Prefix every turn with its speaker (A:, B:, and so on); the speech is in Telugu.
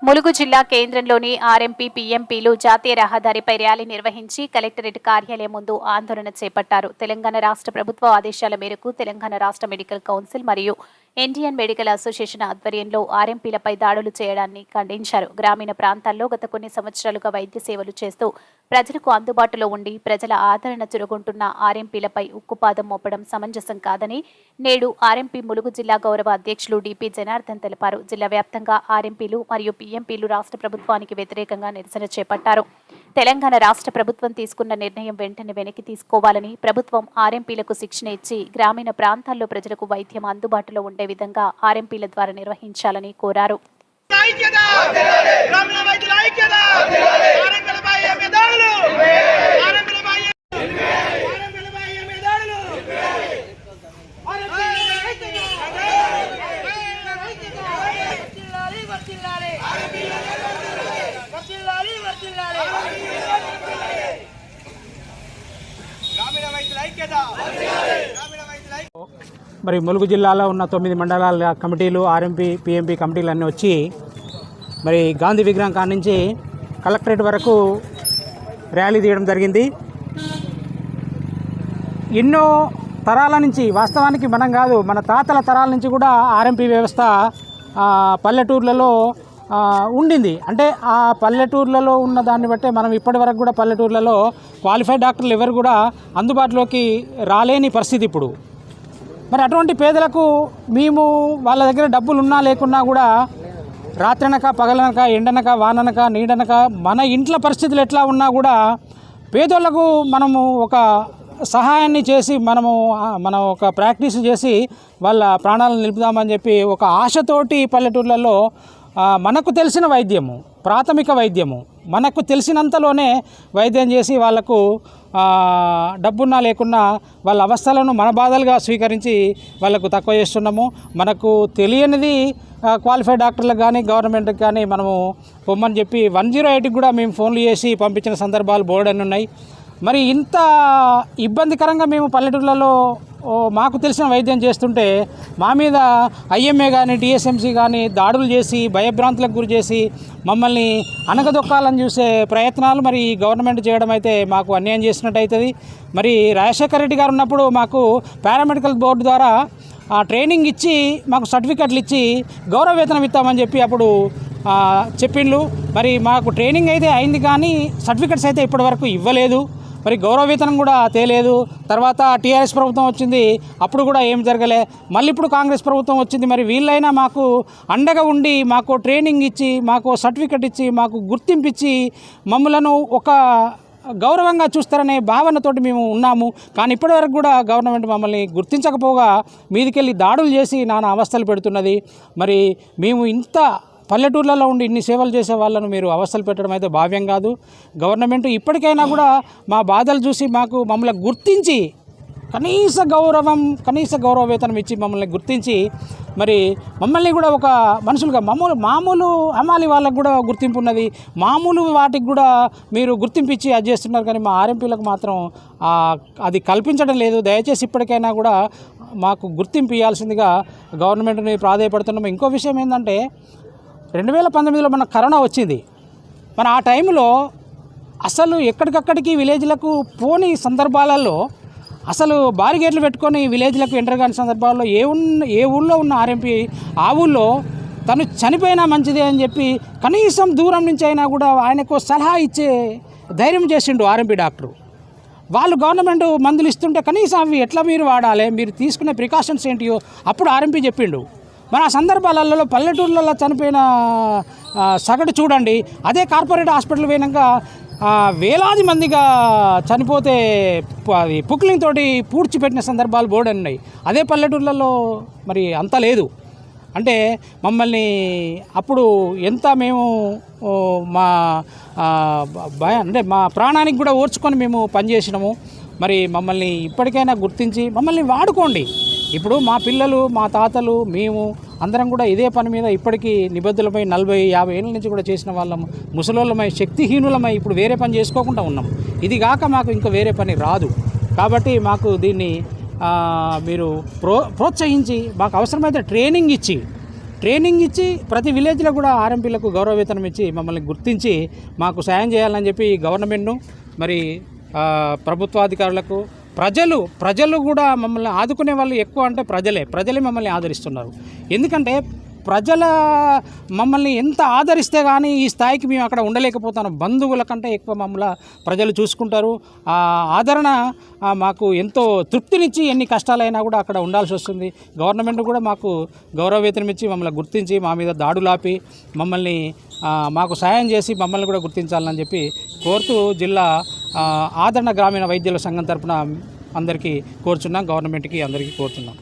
A: ములుగు జిల్లా కేంద్రంలోని ఆర్ఎంపీ పీఎంపీలు జాతీయ రహదారిపై ర్యాలీ నిర్వహించి కలెక్టరేట్ కార్యాలయం ముందు ఆందోళన చేపట్టారు. తెలంగాణ రాష్ట్ర ప్రభుత్వ ఆదేశాల మేరకు తెలంగాణ రాష్ట్ర మెడికల్ కౌన్సిల్ మరియు ఇండియన్ మెడికల్ అసోసియేషన్ ఆధ్వర్యంలో ఆర్ఎంపీలపై దాడులు చేయడాన్ని ఖండించారు. గ్రామీణ ప్రాంతాల్లో గత కొన్ని సంవత్సరాలుగా వైద్య సేవలు చేస్తూ ప్రజలకు అందుబాటులో ఉండి ప్రజల ఆదరణ చురగొంటున్న ఆర్ఎంపీలపై ఉక్కుపాదం మోపడం సమంజసం కాదని నేడు ఆర్ఎంపీ ములుగు జిల్లా గౌరవ అధ్యక్షులు డిపి జనార్దన్ తెలిపారు. జిల్లా వ్యాప్తంగా ఆర్ఎంపీలు మరియు పీఎంపీలు రాష్ట్ర ప్రభుత్వానికి వ్యతిరేకంగా నిరసన చేపట్టారు. తెలంగాణ రాష్ట్ర ప్రభుత్వం తీసుకున్న నిర్ణయం వెంటనే వెనక్కి తీసుకోవాలని, ప్రభుత్వం ఆర్ఎంపీలకు శిక్షణ ఇచ్చి గ్రామీణ ప్రాంతాల్లో ప్రజలకు వైద్యం అందుబాటులో ఉండే విధంగా ఆర్ఎంపీల ద్వారా నిర్వహించాలని కోరారు.
B: మరి ములుగు జిల్లాలో ఉన్న 9 మండలాల కమిటీలు, ఆర్ఎంపీ పీఎంపీ కమిటీలు అన్నీ వచ్చి మరి గాంధీ విగ్రహం కాడ నుంచి కలెక్టరేట్ వరకు ర్యాలీ తీయడం జరిగింది. ఎన్నో తరాల నుంచి, వాస్తవానికి మనం కాదు, మన తాతల తరాల నుంచి కూడా ఆర్ఎంపీ వ్యవస్థ పల్లెటూర్లలో ఉండింది. అంటే ఆ పల్లెటూర్లలో ఉన్న దాన్ని బట్టే మనం ఇప్పటి వరకు కూడా పల్లెటూర్లలో క్వాలిఫైడ్ డాక్టర్లు ఎవరు కూడా అందుబాటులోకి రాలేని పరిస్థితి ఇప్పుడు. మరి అటువంటి పేదలకు మేము వాళ్ళ దగ్గర డబ్బులు ఉన్నా లేకున్నా కూడా రాత్రనక, పగలనక, ఎండనక, వాననక, నీడనక, మన ఇంట్లో పరిస్థితులు ఎట్లా ఉన్నా కూడా పేదోళ్లకు మనము ఒక సహాయాన్ని చేసి మనం ఒక ప్రాక్టీస్ చేసి వాళ్ళ ప్రాణాలను నిలుపుదామని చెప్పి ఒక ఆశతోటి పల్లెటూర్లలో మనకు తెలిసిన వైద్యము, ప్రాథమిక వైద్యము, మనకు తెలిసినంతలోనే వైద్యం చేసి వాళ్లకు డబ్బున్నా లేకున్నా వాళ్ళ అవస్థలను మన బాధలుగా స్వీకరించి వాళ్ళకు తక్కువ చేస్తున్నాము. మనకు తెలియనిది క్వాలిఫైడ్ డాక్టర్లకు కానీ గవర్నమెంట్కి కానీ మనము పొమ్మని చెప్పి 108కి కూడా మేము ఫోన్లు చేసి పంపించిన సందర్భాలు బోర్డని ఉన్నాయి. మరి ఇంత ఇబ్బందికరంగా మేము పల్లెటూర్లలో మాకు తెలిసిన వైద్యం చేస్తుంటే మా మీద ఐఎంఏ కానీ టీఎస్ఎంసీ కానీ దాడులు చేసి భయభ్రాంతులకు గురి చేసి మమ్మల్ని అణగదొక్కాలని చూసే ప్రయత్నాలు మరి గవర్నమెంట్ చేయడం అయితే మాకు అన్యాయం చేసినట్టు అవుతుంది. మరి రాజశేఖర రెడ్డి గారు ఉన్నప్పుడు మాకు పారామెడికల్ బోర్డు ద్వారా ట్రైనింగ్ ఇచ్చి మాకు సర్టిఫికెట్లు ఇచ్చి గౌరవ వేతనం ఇస్తామని చెప్పి అప్పుడు చెప్పిండ్రు. మరి మాకు ట్రైనింగ్ అయితే అయింది కానీ సర్టిఫికెట్స్ అయితే ఇప్పటివరకు ఇవ్వలేదు. మరి గౌరవ వేతనం కూడా తేలేదు. తర్వాత టీఆర్ఎస్ ప్రభుత్వం వచ్చింది, అప్పుడు కూడా ఏం జరగలే. మళ్ళీ ఇప్పుడు కాంగ్రెస్ ప్రభుత్వం వచ్చింది. మరి వీళ్ళైనా మాకు అండగా ఉండి మాకు ట్రైనింగ్ ఇచ్చి మాకు సర్టిఫికెట్ ఇచ్చి మాకు గుర్తింపిచ్చి మమ్మలను ఒక గౌరవంగా చూస్తారనే భావనతోటి మేము ఉన్నాము. కానీ ఇప్పటివరకు కూడా గవర్నమెంట్ మమ్మల్ని గుర్తించకపోగా మీదికెళ్ళి దాడులు చేసి నానా అవస్థలు పెడుతున్నది. మరి మేము ఇంత పల్లెటూర్లలో ఉండి ఇన్ని సేవలు చేసే వాళ్ళను మీరు అవస్థలు పెట్టడం అయితే భావ్యం కాదు. గవర్నమెంట్ ఇప్పటికైనా కూడా మా బాధలు చూసి మమ్మల్ని గుర్తించి కనీస గౌరవ వేతనం ఇచ్చి మమ్మల్ని గుర్తించి మరి మమ్మల్ని కూడా ఒక మనుషులుగా మామూలు హమాలి వాళ్ళకు కూడా గుర్తింపు ఉన్నది. మామూలు వాటికి కూడా మీరు గుర్తింపించి అది చేస్తున్నారు, కానీ మా ఆర్ఎంపీలకు మాత్రం అది కల్పించడం లేదు. దయచేసి ఇప్పటికైనా కూడా మాకు గుర్తింపు ఇవ్వాల్సిందిగా గవర్నమెంట్ని ప్రాధాయపడుతున్నాము. ఇంకో విషయం ఏంటంటే 2019లో మన కరోనా వచ్చింది. మన ఆ టైంలో అసలు ఎక్కడికక్కడికి విలేజ్లకు పోని సందర్భాలలో అసలు బారిగేట్లు పెట్టుకొని విలేజ్లకు ఎంటర్ కాని సందర్భాల్లో ఏ ఊళ్ళో ఉన్న ఆర్ఎంపీ ఆ ఊళ్ళో తను చనిపోయినా మంచిదే అని చెప్పి కనీసం దూరం నుంచి అయినా కూడా ఆయనకు సలహా ఇచ్చే ధైర్యం చేసిండు ఆర్ఎంపీ డాక్టరు. వాళ్ళు గవర్నమెంట్ మందులు ఇస్తుంటే కనీసం అవి ఎట్లా మీరు వాడాలి, మీరు తీసుకునే ప్రికాషన్స్ ఏంటియో అప్పుడు ఆర్ఎంపీ చెప్పిండు. మన పల్లెటూర్లలో చనిపోయిన సగటు చూడండి. అదే కార్పొరేట్ హాస్పిటల్ పోయినాక వేలాది మందిగా చనిపోతే అది పుక్లింగ్ తోటి పూడ్చిపెట్టిన సందర్భాలు బోర్డు ఉన్నాయి. అదే పల్లెటూర్లలో మరి అంత లేదు. అంటే మమ్మల్ని అప్పుడు ఎంత మేము మా ప్రాణానికి కూడా ఓర్చుకొని మేము పనిచేసినాము. మరి మమ్మల్ని ఇప్పటికైనా గుర్తించి మమ్మల్ని వాడుకోండి. ఇప్పుడు మా పిల్లలు, మా తాతలు, మేము అందరం కూడా ఇదే పని మీద ఇప్పటికీ నిబద్ధులమై 40-50 ఏళ్ళ నుంచి కూడా చేసిన వాళ్ళము, ముసలోళ్ళమై, శక్తిహీనులమై ఇప్పుడు వేరే పని చేసుకోకుండా ఉన్నాం. ఇది కాక మాకు ఇంకా వేరే పని రాదు. కాబట్టి మాకు దీన్ని మీరు ప్రోత్సహించి మాకు అవసరమైతే ట్రైనింగ్ ఇచ్చి ట్రైనింగ్ ఇచ్చి ప్రతి విలేజ్లో కూడా ఆర్ఎంపీలకు గౌరవ వేతనం ఇచ్చి మమ్మల్ని గుర్తించి మాకు సాయం చేయాలని చెప్పి గవర్నమెంట్ను మరి ప్రభుత్వాధికారులకు ప్రజలు కూడా మమ్మల్ని ఆదుకునే వాళ్ళు ఎక్కువ అంటే ప్రజలే మమ్మల్ని ఆదరిస్తున్నారు. ఎందుకంటే ప్రజల మమ్మల్ని ఎంత ఆదరిస్తే కానీ ఈ స్థాయికి మేము అక్కడ ఉండలేకపోతాం. బంధువుల కంటే ఎక్కువ మమ్మల్ని ప్రజలు చూసుకుంటారు. ఆ ఆదరణ మాకు ఎంతో తృప్తినిచ్చి ఎన్ని కష్టాలైనా కూడా అక్కడ ఉండాల్సి వస్తుంది. గవర్నమెంట్ కూడా మాకు గౌరవ వేతనం ఇచ్చి మమ్మల్ని గుర్తించి మా మీద దాడులాపి మమ్మల్ని మాకు సాయం చేసి మమ్మల్ని కూడా గుర్తించాలని చెప్పి కోరుతూ జిల్లా ఆదరణ గ్రామీణ వైద్యుల సంఘం తరపున అందరికీ కోరుచున్నాం. గవర్నమెంట్కి అందరికీ కోరుచున్నాం.